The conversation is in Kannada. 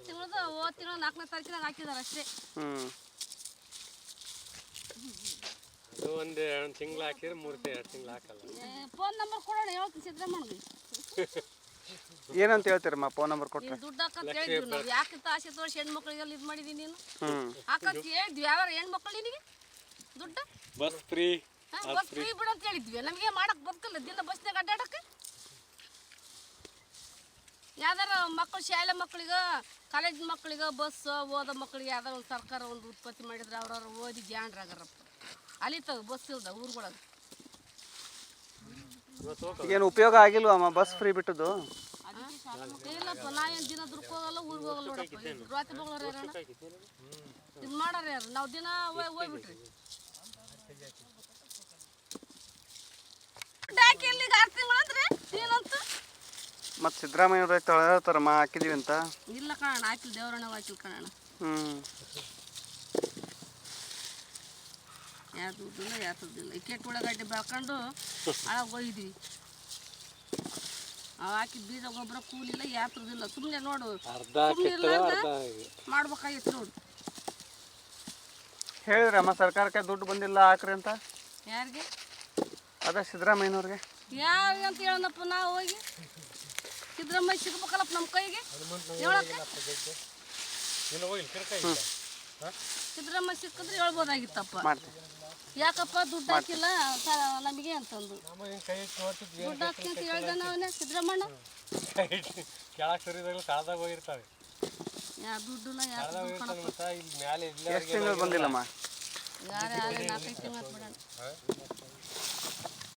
ತಿಂಗಳದ ಹೋದ ತಿಂಗಳು 4ನೇ ತಾರೀಕಿನಾಗ ಹಾಕಿದಾರೆ ಅಷ್ಟೇ. ಅದು ಒಂದು ತಿಂಗಳು ಹಾಕಿದ್ರೆ 2 ತಿಂಗಳು ಹಾಕಲ್ಲ. ಫೋನ್ ನಂಬರ್ ಕೊಡೋಣ, ಹೇಳ್ತೀನಿ ಸಿದ್ದರಾಮಣ್ಣಗೆ. ಏನಂತ ಹೇಳ್ತೀರಮ್ಮ ಫೋನ್ ನಂಬರ್ ಕೊಟ್ಟರೆ? ದುಡ್ಡು ಹಾಕಂತ ಹೇಳಿದ್ವಿ ನಾವು. ಯಾಕಿಂತ ಆಸೆ ತೋರಿಸಿ ಹೆಣ್ಮಕ್ಳಿಗೆಲ್ಲ ಇದು ಮಾಡಿದೀನಿ ನೀನು ಹಾಕಂತ ಹೇಳಿದ್ವಿ. ಯಾವ ಹೆಣ್ಮಕ್ಳು ನಿನಗೆ ದುಡ್ಡು ಬಸ್ ಫ್ರೀ ಬಸ್ ಫ್ರೀ ಬಿಡು ಅಂತ ಹೇಳಿದ್ವಿ. ನಮಗೆ ಮಾಡಕ್ ಬದುಕಲ್ಲ ದಿನ ಬಸ್ನಾಗ ಅಡ್ಡಾಡಕ್ಕೆ. ಯಾವ್ದಾರ ಮಕ್ಕಳು ಶಾಲೆ ಮಕ್ಕಳಿಗೆ ಕಾಲೇಜ್ ಮಕ್ಕಳಿಗೆ ಬಸ್ ಓದೋ ಮಕ್ಕಳಿಗೆ ಯಾವ್ದಾರ ಒಂದು ಸರ್ಕಾರ ಒಂದು ಉತ್ಪತ್ತಿ ಮಾಡಿದ್ರೆ ಅವ್ರವ್ರು ಓದಿ ಜಾಣ್ರಾಗಾರಪ್ಪ. ಅಲಿತಾವೆ ಬಸ್ ಇಲ್ದ ಊರುಗಳಾಗ. ಏನು ಉಪಯೋಗ ಆಗಿಲ್ವಮ್ಮ ಬಸ್ ಫ್ರೀ ಬಿಟ್ಟದ್ದು? ಇಲ್ಲಪ್ಪ, ನಾವೇನು ದಿನ ದುರ್ಕ್ ಹೋಗಲ್ಲ, ಊರಿಗೆ ಹೋಗಲ್ಲ ನೋಡಪ್ಪ. ರಾತ್ರಿ ಬಗಳವ್ರು ಯಾರಣ್ಣ ಇದು ಮಾಡಾರ ಯಾರು? ನಾವು ದಿನ ಹೋಗ್ಬಿಟ್ರಿ ಹಾಕಿ ಇಲ್ಲಿಗೆ 6 ತಿಂಗಳು ಅಂದ್ರೆ ಏನಂತ. ಮತ್ತು ಸಿದ್ದರಾಮಯ್ಯವ್ರು ಹೇಳ್ತಾರಮ್ಮ ಹಾಕಿದೀವಿ ಅಂತ. ಇಲ್ಲ ಕಣಣ್ಣ, ಹಾಕಿಲ್ಲ. ದೇವರಣ್ಣ ಹಾಕಿಲ್ಲ ಕಣಣ್ಣ. ಯಾವ ದುಡ್ಡಿಲ್ಲ ಯಾವ ದುಡ್ಡಿಲ್ಲ. ಈ ಕೆಟ್ಟ ಉಳ್ಳಾಗಡ್ಡೆ ಬೆಳ್ಕೊಂಡು ಹಾಳಾಗಿ ಹೋಗಿದ್ವಿ. ಅವು ಹಾಕಿದ ಬೀಜ ಗೊಬ್ಬರ ಕೂಲಿಲ್ಲ ಯಾತ್ರದಿಲ್ಲ. ಸುಮ್ಮನೆ ನೋಡು ಮಾಡ್ಬೇಕಾಗಿತ್ತು ನೋಡು. ಹೇಳಿದ್ರಮ್ಮ ಸರ್ಕಾರಕ್ಕೆ ದುಡ್ಡು ಬಂದಿಲ್ಲ ಹಾಕ್ರಿ ಅಂತ. ಯಾರಿಗೆ? ಅದೇ ಸಿದ್ದರಾಮಯ್ಯನವ್ರಿಗೆ. ಯಾರಿಗೆ ಅಂತ ಹೇಳೋಣಪ್ಪ ನಾವು ಹೋಗಿ? ಸಿದ್ದರಾಮಯ್ಯ ಸಿಗ್ಬೇಕಲ್ಲಪ್ಪ ನಮ್ಮ ಕೈಗೆ ಹೇಳಕ್ಕೆ. ಸಿದ್ದರಾಮಯ್ಯ ಸಿಕ್ಕಿದ್ರೆ ಹೇಳ್ಬೋದಾಗಿತ್ತಪ್ಪ. ಯಾಕಪ್ಪ ದುಡ್ಡು ಹಾಕಿಲ್ಲ ನಮಗೆ ಅಂತಂದು ದುಡ್ಡು ಹಾಕಿ ಅಂತ ಹೇಳ್ದೆ ನಾವೇ. ಸಿದ್ದರಾಮಣ್ಣ ಯಾ ದುಡ್ಡಿಲ್ಲ ಎಷ್ಟು ತಿಂಗಳು ಬಂದಿಲ್ಲಮ್ಮ? ಯಾರೇ 4-5 ತಿಂಗಳು ಬಿಡೋಣ.